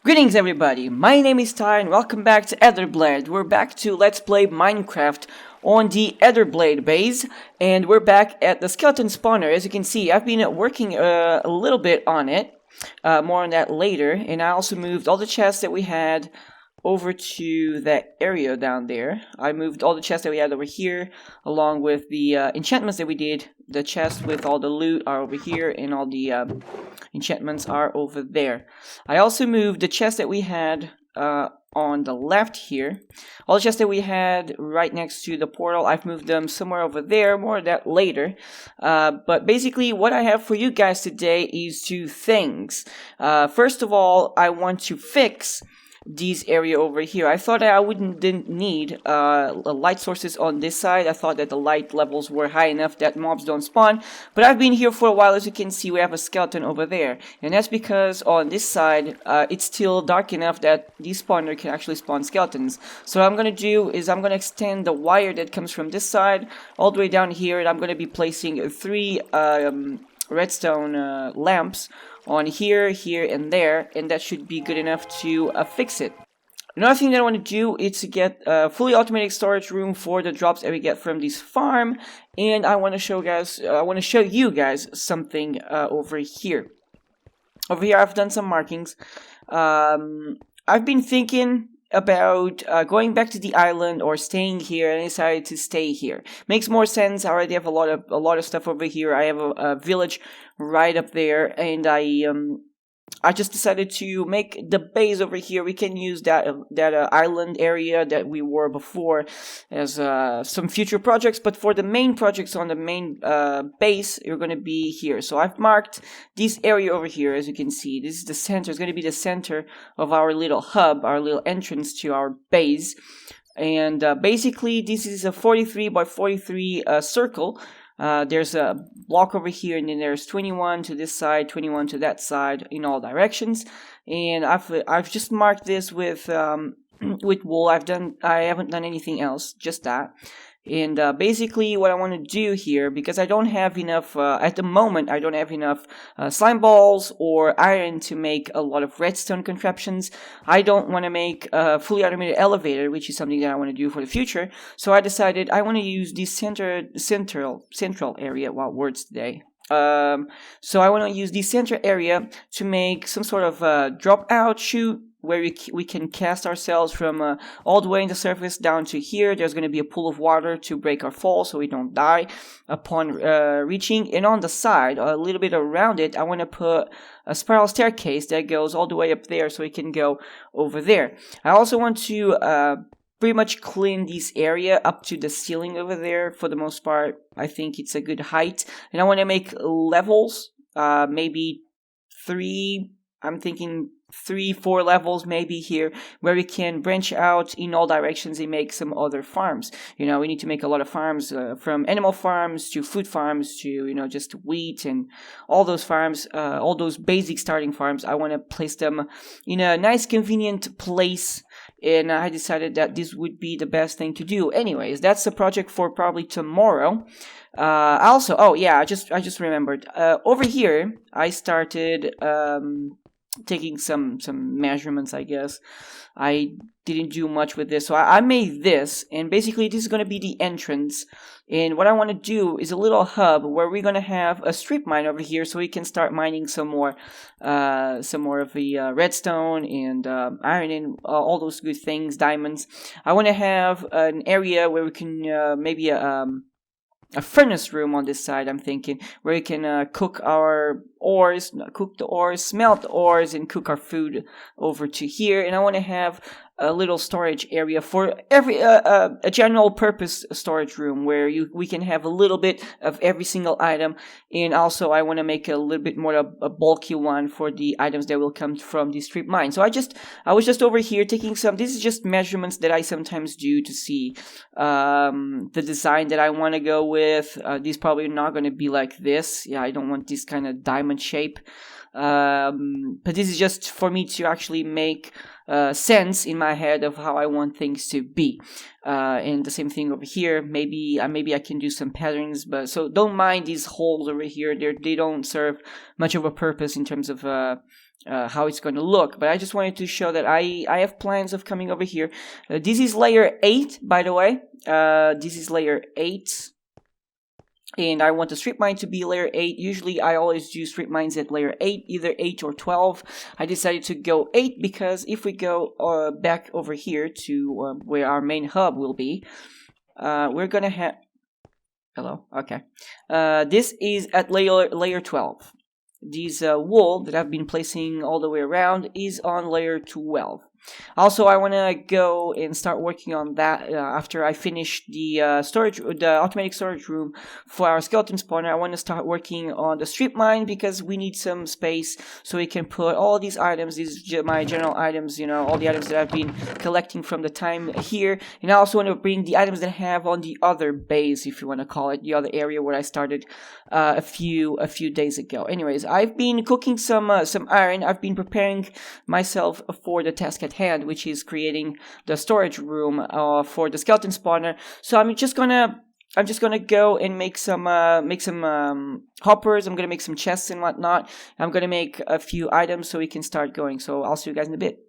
Greetings everybody, my name is Ty and welcome back to Etherblade. We're back to Let's Play Minecraft on the Etherblade base, and we're back at the skeleton spawner. As you can see, I've been working a little bit on it, more on that later, and I also moved all the chests that we had over to that area down there. I moved all the chests that we had over here, along with the enchantments that we did. The chests with all the loot are over here, and all the enchantments are over there. I also moved the chests that we had on the left here. All the chests that we had right next to the portal, I've moved them somewhere over there, more of that later. But basically what I have for you guys today is two things. First of all, I want to fix this area over here. I thought I didn't need light sources on this side. I thought that the light levels were high enough that mobs don't spawn. But I've been here for a while. As you can see, we have a skeleton over there. And that's because on this side, it's still dark enough that this spawner can actually spawn skeletons. So what I'm going to do is I'm going to extend the wire that comes from this side all the way down here. And I'm going to be placing three redstone lamps on here, and there, and that should be good enough to fix it. Another thing that I want to do is to get a fully automated storage room for the drops that we get from this farm, and I want to show you guys something over here. Over here, I've done some markings. I've been thinking about going back to the island or staying here, and I decided to stay here. Makes more sense. I already have a lot of stuff over here. I have a village right up there, and I just decided to make the base over here. We can use that island area that we were before as some future projects, but for the main projects on the main base, you're going to be here. So I've marked this area over here. As you can see, this is the center. It's going to be the center of our little hub, our little entrance to our base. And basically, this is a 43 by 43 circle. There's a block over here, and then there's 21 to this side, 21 to that side, in all directions. And I've just marked this with wool. I haven't done anything else, just that. And basically what I want to do here, because I don't have enough, at the moment, I don't have enough slime balls or iron to make a lot of redstone contraptions. I don't want to make a fully automated elevator, which is something that I want to do for the future. So I decided I want to use this central area, wow, words today. So I want to use this center area to make some sort of drop out chute, where we can cast ourselves from all the way in the surface down to here. There's going to be a pool of water to break our fall so we don't die upon reaching. And on the side, a little bit around it, I want to put a spiral staircase that goes all the way up there so we can go over there. I also want to pretty much clean this area up to the ceiling over there. For the most part, I think it's a good height. And I want to make levels, maybe I'm thinking 3-4 levels maybe here, where we can branch out in all directions and make some other farms. You know, we need to make a lot of farms, from animal farms to food farms to, you know, just wheat and all those farms, all those basic starting farms. I want to place them in a nice convenient place, and I decided that this would be the best thing to do. Anyways, that's a project for probably tomorrow. Also, oh yeah, I just remembered, over here I started taking some measurements, I guess. I didn't do much with this, so I made this, and basically this is going to be the entrance. And what I want to do is a little hub where we're going to have a strip mine over here, so we can start mining some more of the redstone and iron and all those good things, diamonds. I want to have an area where we can maybe a furnace room on this side, I'm thinking, where we can cook the ores, smelt the ores, and cook our food over to here. And I want to have a little storage area for every a general purpose storage room where we can have a little bit of every single item. And also I want to make a little bit more a bulky one for the items that will come from the strip mine. So I was just over here taking some. This is just measurements that I sometimes do to see the design that I want to go with. This is probably not going to be like this. Yeah, I don't want this kind of diamond shape. But this is just for me to actually make sense in my head of how I want things to be. And the same thing over here. Maybe I can do some patterns, but so don't mind these holes over here. They don't serve much of a purpose in terms of how it's going to look. But I just wanted to show that I have plans of coming over here. This is layer 8, by the way. This is layer 8. And I want the strip mine to be layer 8. Usually I always do strip mines at layer 8, either 8 or 12. I decided to go 8 because if we go back over here to where our main hub will be, we're gonna have... Hello? Okay. This is at layer 12. This wool that I've been placing all the way around is on layer 12. Also, I want to go and start working on that after I finish the automatic storage room for our skeleton spawner. I want to start working on the strip mine because we need some space so we can put all these items, my general items, you know, all the items that I've been collecting from the time here. And I also want to bring the items that I have on the other base, if you want to call it, the other area where I started a few days ago. Anyways, I've been cooking some iron. I've been preparing myself for the task at hand, which is creating the storage room for the skeleton spawner. So I'm just gonna go and make some hoppers. I'm gonna make some chests and whatnot. I'm gonna make a few items so we can start going. So I'll see you guys in a bit.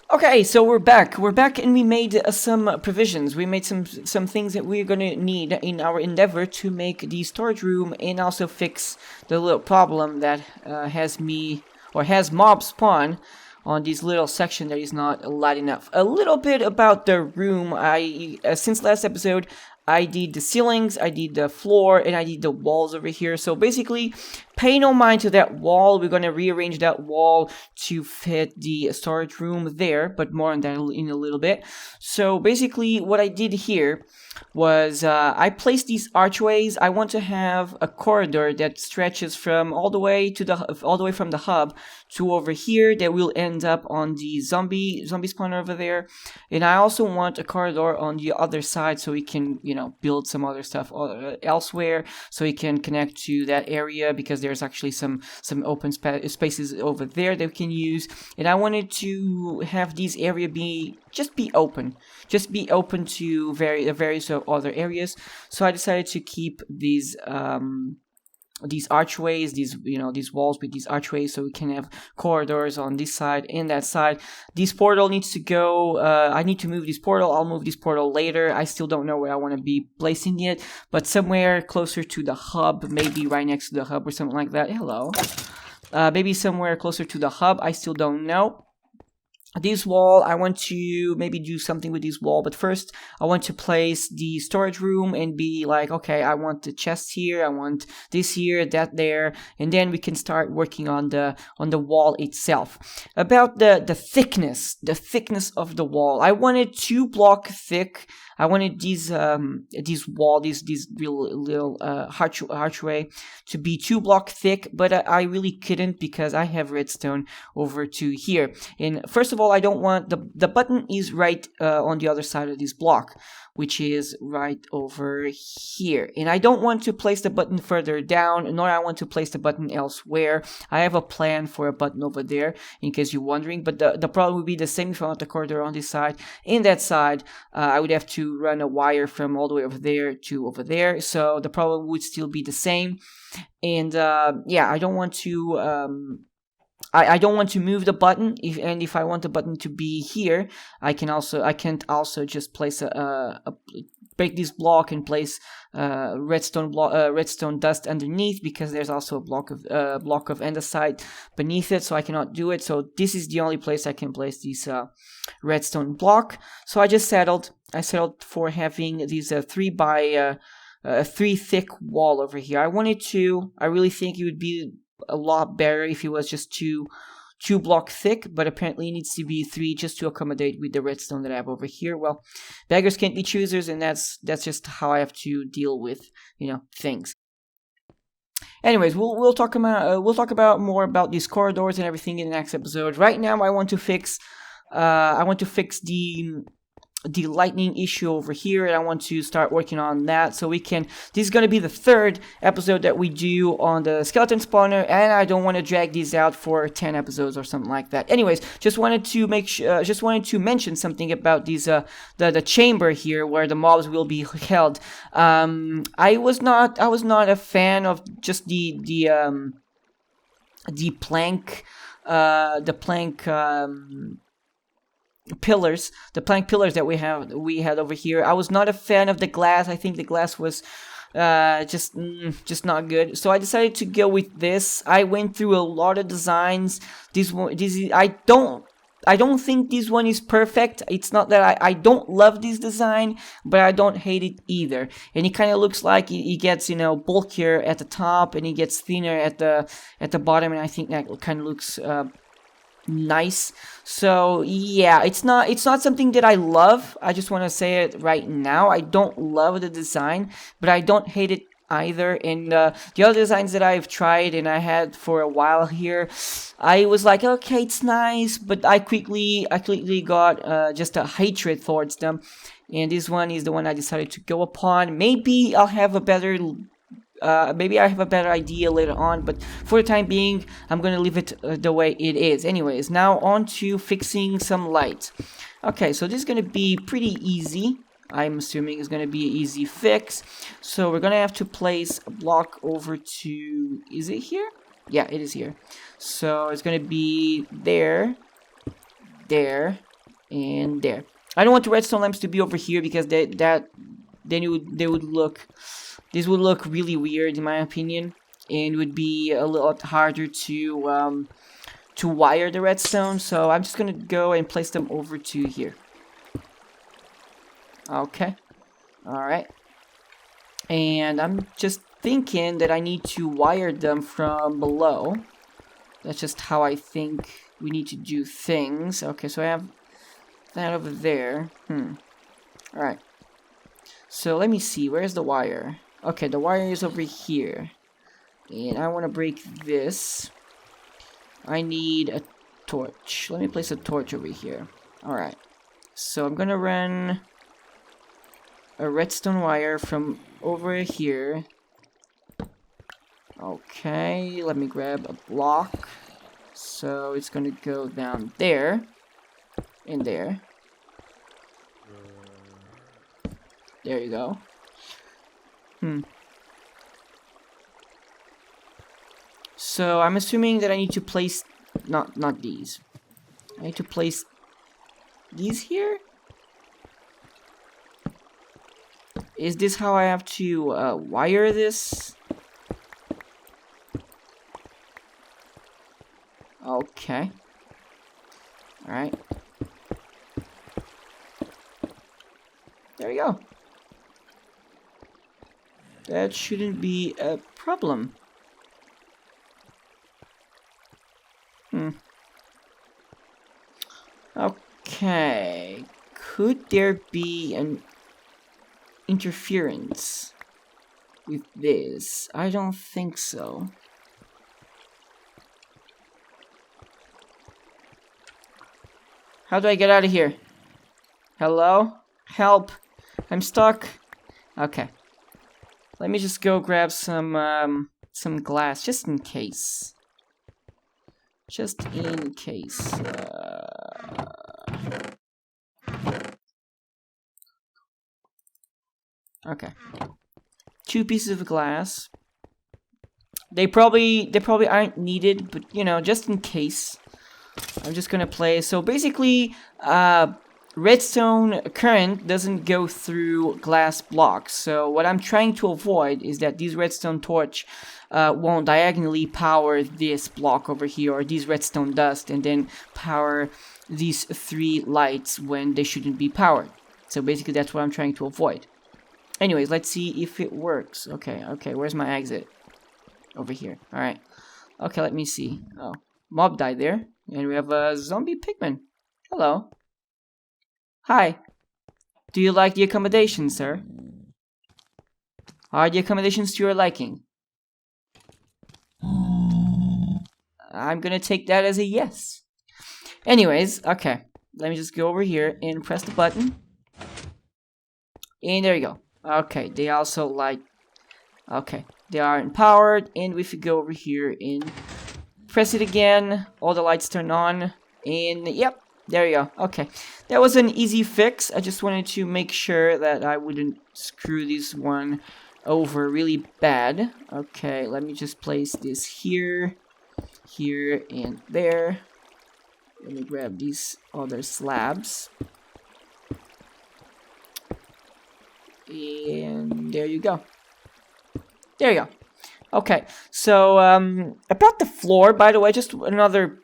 Okay, so we're back, and we made some provisions. We made some things that we're gonna need in our endeavor to make the storage room and also fix the little problem that has mobs spawn on this little section that is not light enough. A little bit about the room. Since last episode, I did the ceilings, I did the floor, and I did the walls over here. So basically, pay no mind to that wall. We're going to rearrange that wall to fit the storage room there, but more on that in a little bit. So basically, what I did here was I placed these archways. I want to have a corridor that stretches from all the way from the hub to over here that will end up on the zombie spawner over there. And I also want a corridor on the other side so we can, you know, build some other stuff elsewhere, so we can connect to that area because there's actually some open spaces over there that we can use. And I wanted to have this area be open to various other areas. So I decided to keep these archways, these walls with these archways, so we can have corridors on this side and that side. This portal needs to go. I need to move this portal. I'll move this portal later. I still don't know where I want to be placing it, but somewhere closer to the hub, maybe right next to the hub or something like that. Hello. Maybe somewhere closer to the hub. I still don't know. This wall, I want to maybe do something with this wall, but first I want to place the storage room and be like, okay, I want the chest here, I want this here, that there, and then we can start working on the wall itself. About the thickness of the wall, I want it 2 block thick. I wanted this little archway to be 2 block thick, but I really couldn't because I have redstone over to here. And first of all, I don't want the button is right on the other side of this block, which is right over here. And I don't want to place the button further down, nor I want to place the button elsewhere. I have a plan for a button over there, in case you're wondering, but the problem would be the same if I want the corridor on this side. In that side, I would have to run a wire from all the way over there to over there, so the problem would still be the same. And yeah, I don't want to... I don't want to move the button, if I want the button to be here, I can't also just place break this block and place redstone dust underneath, because there's also a block of andesite beneath it, so I cannot do it. So this is the only place I can place this redstone block. So I settled for having these 3 by 3 thick wall over here. I really think it would be a lot better if it was just two block thick, but apparently it needs to be 3 just to accommodate with the redstone that I have over here. Well, beggars can't be choosers, and that's just how I have to deal with, things. Anyways, we'll talk about more about these corridors and everything in the next episode. Right now, I want to fix the lightning issue over here, and I want to start working on that so we can... This is going to be the 3rd episode that we do on the skeleton spawner, and I don't want to drag these out for 10 episodes or something like that. Anyways, just wanted to mention something about these the chamber here where the mobs will be held. I was not a fan of just the plank the plank pillars, the plank pillars that we had over here. I was not a fan of the glass. I think the glass was just not good. So I decided to go with this. I went through a lot of designs. I don't think this one is perfect. It's not that I don't love this design, but I don't hate it either. And it kind of looks like it gets, you know, bulkier at the top and it gets thinner at the bottom, and I think that kind of looks nice. So yeah, it's not something that I love. I just want to say it right now. I don't love the design, but I don't hate it either. And the other designs that I've tried and I had for a while here, I was like, okay, it's nice, but I quickly got just a hatred towards them. And this one is the one I decided to go upon. Maybe I'll have a better maybe I have a better idea later on, but for the time being, I'm gonna leave it the way it is. Anyways, now on to fixing some light. Okay, so this is gonna be pretty easy. I'm assuming it's gonna be an easy fix. So we're gonna have to place a block over to... Is it here? Yeah, it is here. So it's gonna be there, there, and there. I don't want the redstone lamps to be over here because then they would look... This would look really weird in my opinion, and would be a lot harder to wire the redstone. So I'm just gonna go and place them over to here. Okay, all right. And I'm just thinking that I need to wire them from below. That's just how I think we need to do things. Okay, so I have that over there. All right. So let me see. Where's the wire? Okay, the wire is over here. And I want to break this. I need a torch. Let me place a torch over here. Alright. So I'm going to run a redstone wire from over here. Okay, let me grab a block. So it's going to go down there. And there. There you go. So I'm assuming that I need to place not these. I need to place these here. Is this how I have to wire this? Okay. All right. There we go. That shouldn't be a problem. Okay. Could there be an interference with this? I don't think so. How do I get out of here? Hello? Help! I'm stuck. Okay. Let me just go grab some glass, just in case. Just in case. Okay. 2 pieces of glass. They probably aren't needed, but you know, just in case. I'm just gonna play. So basically, redstone current doesn't go through glass blocks. So what I'm trying to avoid is that these redstone torch won't diagonally power this block over here, or these redstone dust, and then power these 3 lights when they shouldn't be powered. So basically that's what I'm trying to avoid. Anyways, let's see if it works. Okay, where's my exit? Over here. Alright. Okay, let me see. Oh, mob died there. And we have a zombie pigman. Hello. Hi. Do you like the accommodations, sir? Are the accommodations to your liking? I'm gonna take that as a yes. Anyways, okay. Let me just go over here and press the button. And there you go. Okay, they also like... Okay, they are empowered. And if you go over here and press it again, all the lights turn on. And yep, there you go. Okay, that was an easy fix. I just wanted to make sure that I wouldn't screw this one over really bad. Okay, let me just place this here. here and there. Let me grab these other slabs. And there you go. There you go. Okay, so about the floor, by the way, just another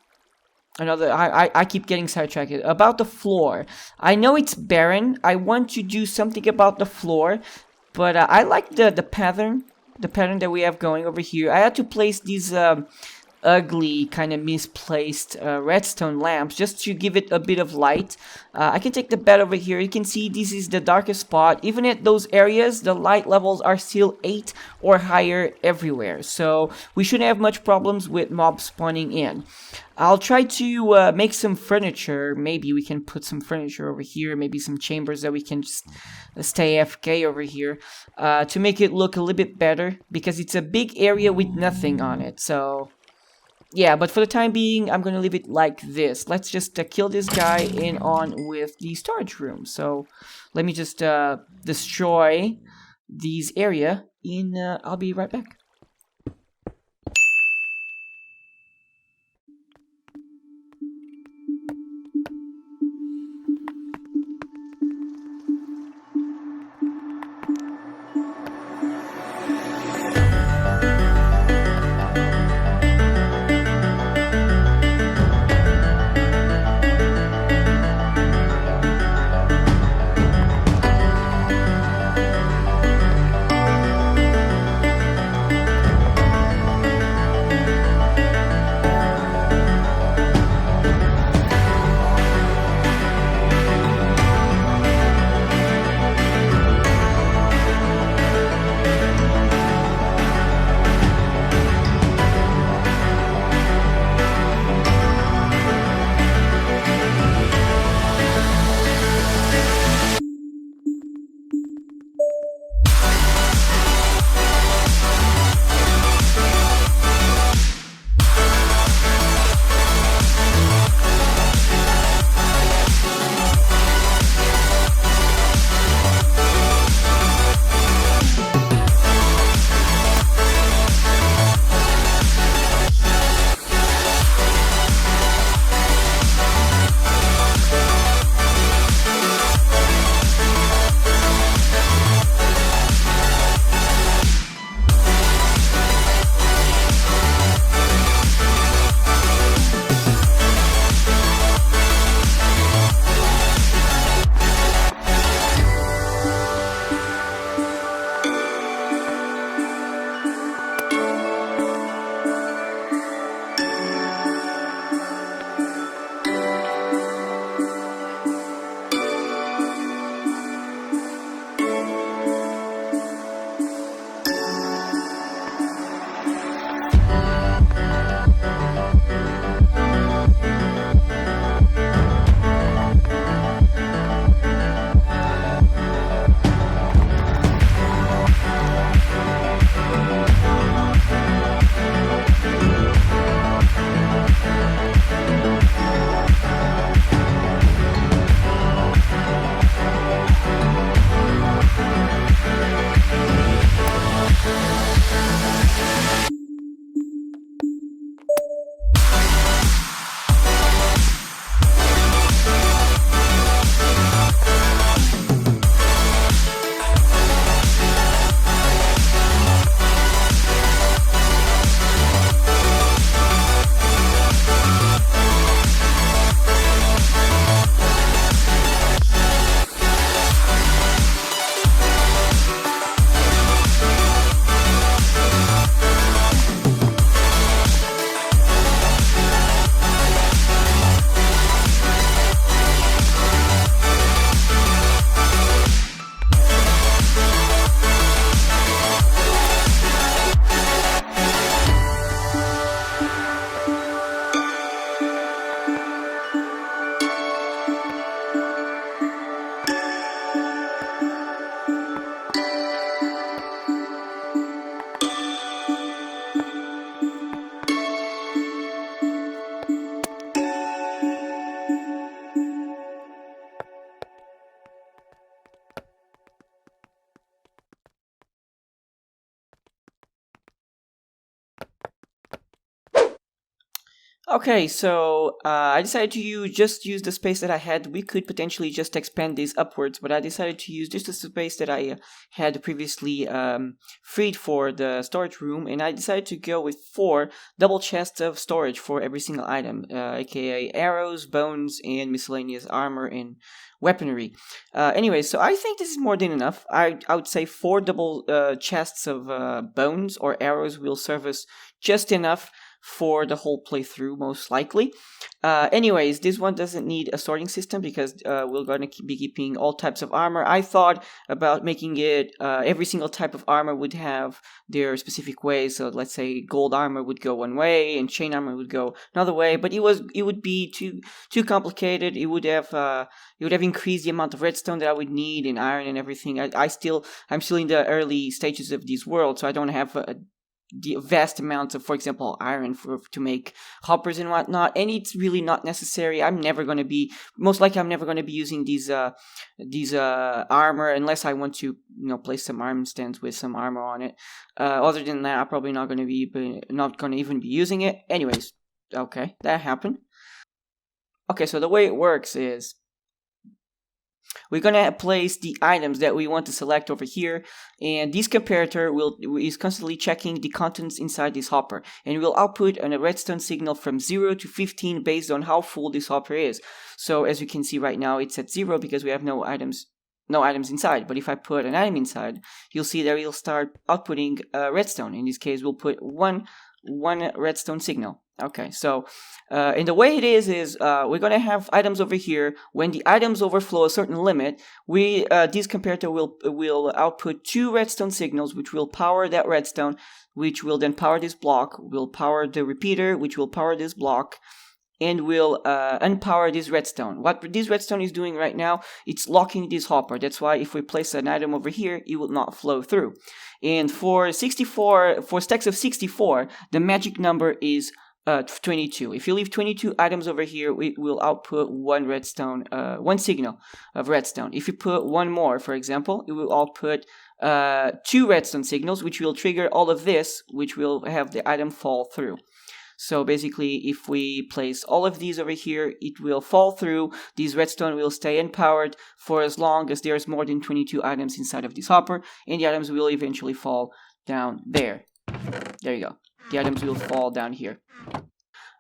I keep getting sidetracked. About the floor, I know it's barren. I want to do something about the floor, but I like the pattern that we have going over here. I had to place these ugly, kind of misplaced redstone lamps just to give it a bit of light. I can take the bed over here. You can see this is the darkest spot. Even at those areas, the light levels are still 8 or higher everywhere. So we shouldn't have much problems with mobs spawning in. I'll try to make some furniture. Maybe we can put some furniture over here. Maybe some chambers that we can just stay AFK over here to make it look a little bit better, because it's a big area with nothing on it. So yeah, but for the time being, I'm going to leave it like this. Let's just kill this guy and on with the storage room. So let me just destroy these area and I'll be right back. Okay, so I decided to just use the space that I had. We could potentially just expand this upwards, but I decided to use just the space that I had previously freed for the storage room, and I decided to go with 4 double chests of storage for every single item, aka arrows, bones, and miscellaneous armor and weaponry. Anyway, so I think this is more than enough. I would say 4 double chests of bones or arrows will serve us just enough for the whole playthrough, most likely. Anyways, this one doesn't need a sorting system because we're going to be keeping all types of armor. I thought about making it every single type of armor would have their specific ways. So let's say gold armor would go one way and chain armor would go another way. But it would be too complicated. It would have increased the amount of redstone that I would need and iron and everything. I'm still in the early stages of this world, so I don't have the vast amounts of, for example, iron to make hoppers and whatnot, and it's really not necessary. Most likely I'm never going to be using these armor unless I want to, place some iron stands with some armor on it. Other than that, I'm probably not going to even be using it. Anyways, okay, that happened. Okay, so the way it works is we're going to place the items that we want to select over here, and this comparator is constantly checking the contents inside this hopper, and will output a redstone signal from 0 to 15 based on how full this hopper is. So as you can see right now, it's at 0 because we have no items inside. But if I put an item inside, you'll see that it'll start outputting redstone. In this case, we'll put one redstone signal. Okay, so and the way it is we're gonna have items over here. When the items overflow a certain limit, this comparator will output 2 redstone signals, which will power that redstone, which will then power this block, will power the repeater, which will power this block, and will unpower this redstone. What this redstone is doing right now, it's locking this hopper. That's why if we place an item over here, it will not flow through. And for stacks of 64, the magic number is 22. If you leave 22 items over here, it will output one signal of redstone. If you put one more, for example, it will output 2 redstone signals, which will trigger all of this, which will have the item fall through. So basically, if we place all of these over here, it will fall through. These redstone will stay empowered for as long as there's more than 22 items inside of this hopper, and the items will eventually fall down there. There you go. The items will fall down here.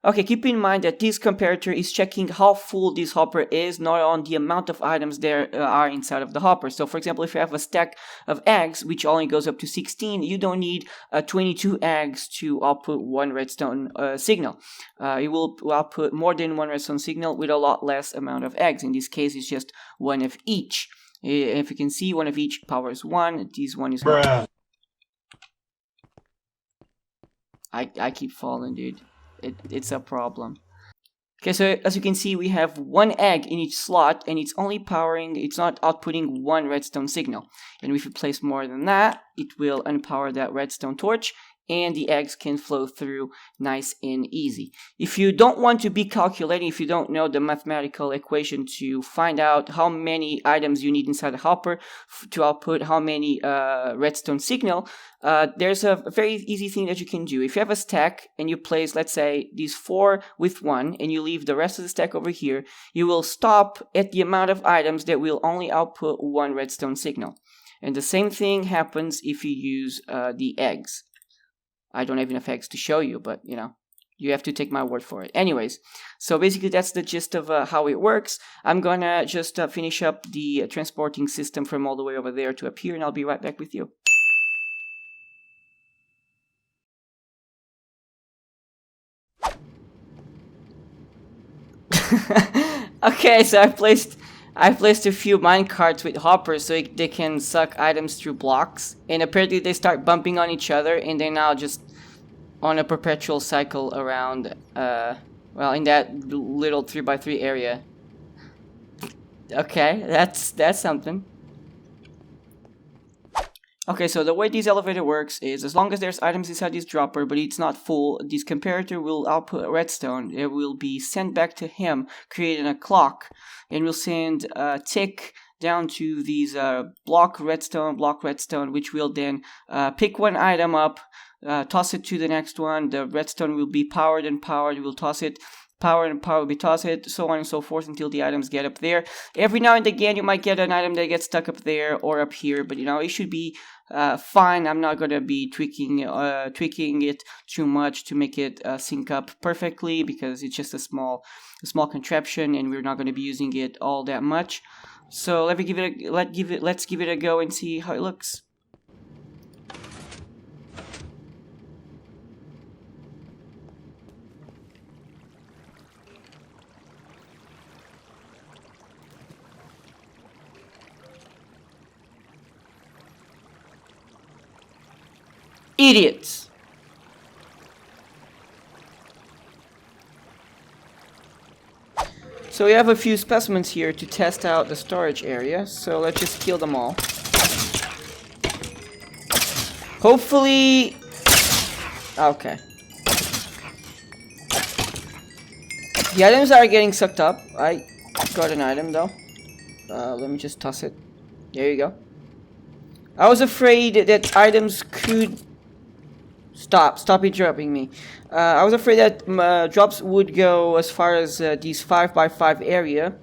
Okay, keep in mind that this comparator is checking how full this hopper is, not on the amount of items there are inside of the hopper. So for example, if you have a stack of eggs, which only goes up to 16, you don't need 22 eggs to output one redstone signal. It will output more than one redstone signal with a lot less amount of eggs. In this case, it's just one of each. If you can see, one of each powers 1. This one is... I keep falling, dude. It's a problem. Okay, so as you can see, we have 1 egg in each slot, and it's not outputting 1 redstone signal. And if you place more than that, it will unpower that redstone torch, and the eggs can flow through nice and easy. If you don't want to be calculating, if you don't know the mathematical equation to find out how many items you need inside the hopper to output how many redstone signal, there's a very easy thing that you can do. If you have a stack and you place, let's say, these 4 with 1, and you leave the rest of the stack over here, you will stop at the amount of items that will only output 1 redstone signal. And the same thing happens if you use the eggs. I don't have enough eggs to show you, but you have to take my word for it. Anyways, so basically that's the gist of how it works. I'm gonna just finish up the transporting system from all the way over there to up here, and I'll be right back with you. Okay, so I placed a few minecarts with hoppers so they can suck items through blocks, and apparently they start bumping on each other, and they're now just on a perpetual cycle around, in that little 3x3 area. Okay, that's something. Okay, so the way this elevator works is as long as there's items inside this dropper, but it's not full, this comparator will output a redstone. It will be sent back to him, creating a clock, and will send a tick down to these block redstone, which will then pick one item up, toss it to the next one. The redstone will be powered and powered. We'll toss it. Power and power will be toss it, so on and so forth until the items get up there. Every now and again, you might get an item that gets stuck up there or up here, but it should be fine. I'm not gonna be tweaking it too much to make it sync up perfectly because it's just a small contraption, and we're not gonna be using it all that much. So let's give it a go and see how it looks. Idiots! So we have a few specimens here to test out the storage area, so let's just kill them all. Hopefully... Okay. The items are getting sucked up. I got an item though. Let me just toss it. There you go. I was afraid that items could... Stop interrupting me. I was afraid that drops would go as far as these 5x5 area.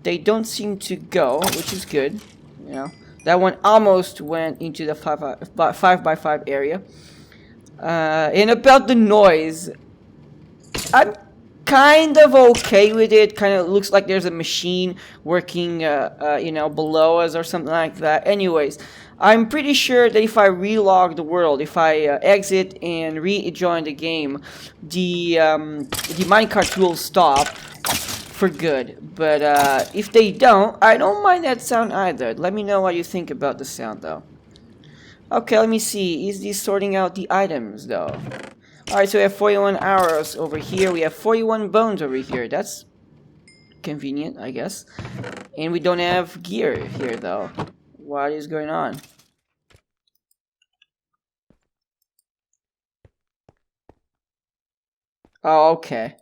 They don't seem to go, which is good. That one almost went into the 5x5 area. And about the noise, I'm kind of okay with it. Kind of looks like there's a machine working, below us or something like that. Anyways, I'm pretty sure that if I relog the world, if I exit and rejoin the game, the minecart will stop for good. But if they don't, I don't mind that sound either. Let me know what you think about the sound though. Okay, let me see. Is this sorting out the items though? Alright, so we have 41 arrows over here. We have 41 bones over here. That's convenient, I guess. And we don't have gear here though. What is going on? Oh, okay.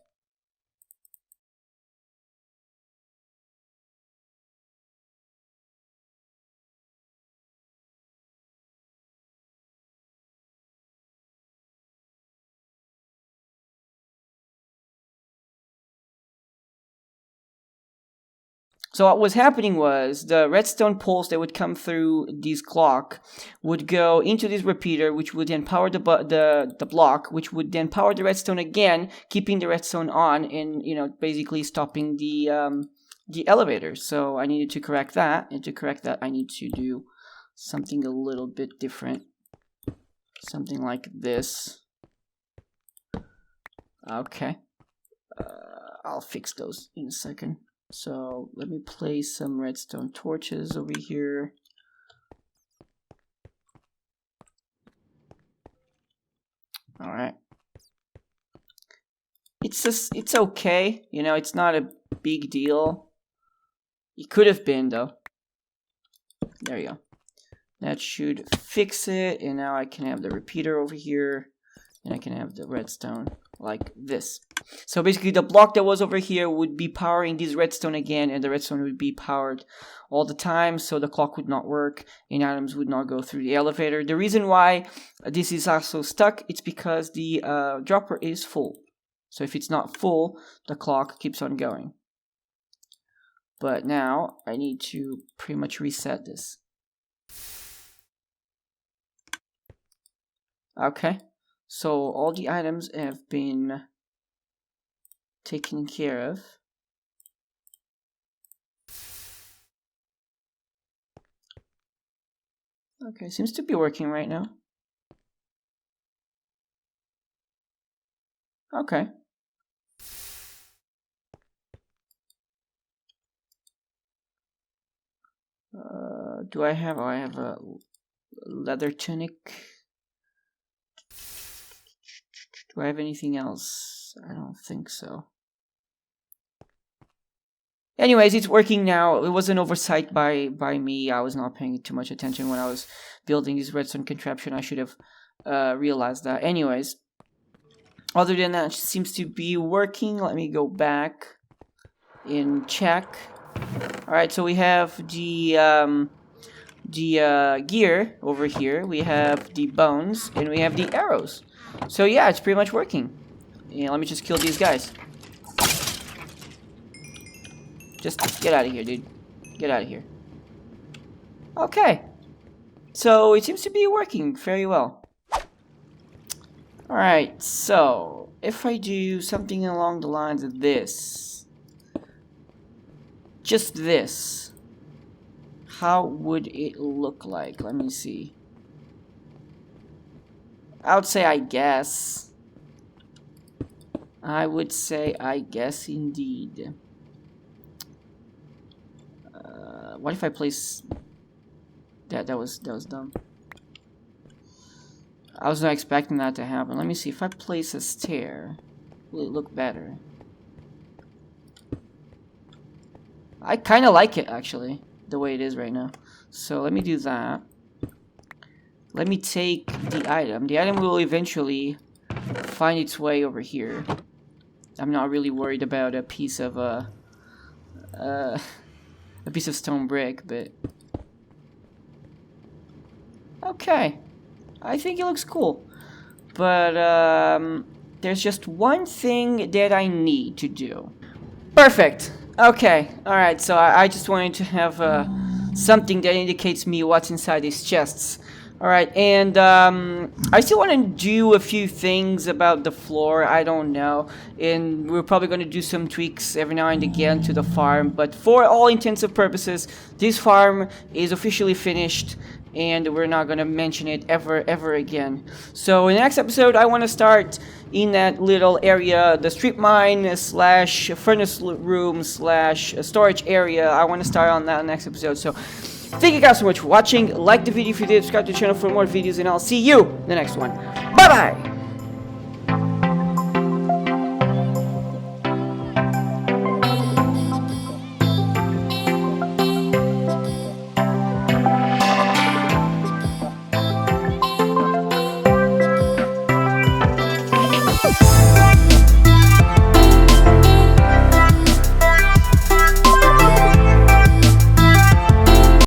So what was happening was the redstone pulse that would come through this clock would go into this repeater, which would then power the block, which would then power the redstone again, keeping the redstone on, and basically stopping the elevator. So I needed to correct that, and to correct that, I need to do something a little bit different, something like this. Okay, I'll fix those in a second. So let me place some redstone torches over here. All right. It's okay. It's not a big deal. It could have been though. There you go. That should fix it. And now I can have the repeater over here. And I can have the redstone like this. So basically the block that was over here would be powering this redstone again, and the redstone would be powered all the time, so the clock would not work and items would not go through the elevator. The reason why this is also stuck, it's because the dropper is full. So if it's not full, the clock keeps on going. But now I need to pretty much reset this. Okay. So all the items have been taken care of. Okay, seems to be working right now. Okay. Do I have? Oh, I have a leather tunic. Do I have anything else? I don't think so. Anyways, it's working now. It was an oversight by me. I was not paying too much attention when I was building this redstone contraption. I should have realized that. Anyways, other than that, it seems to be working. Let me go back and check. Alright, so we have the the gear over here, we have the bones, and we have the arrows. So yeah, it's pretty much working. Yeah, let me just kill these guys. Just get out of here, dude. Get out of here. Okay. So it seems to be working very well. Alright, so if I do something along the lines of this, just this, how would it look like? Let me see. I would say I guess. I would say I guess indeed. What if I place that? That was dumb. I was not expecting that to happen. Let me see. If I place a stair, will it look better? I kind of like it, actually, the way it is right now. So let me do that. Let me take the item. The item will eventually find its way over here. I'm not really worried about a piece of a piece of stone brick, but okay. I think it looks cool. But there's just one thing that I need to do. Perfect. Okay. Alright, so I just wanted to have something that indicates me what's inside these chests. Alright, and I still want to do a few things about the floor, I don't know. And we're probably going to do some tweaks every now and again to the farm. But for all intents and purposes, this farm is officially finished. And we're not going to mention it ever again. So in the next episode, I want to start in that little area, the strip mine slash furnace room slash storage area. I want to start on that next episode. So thank you guys so much for watching. Like the video if you did, subscribe to the channel for more videos, and I'll see you in the next one. Bye bye!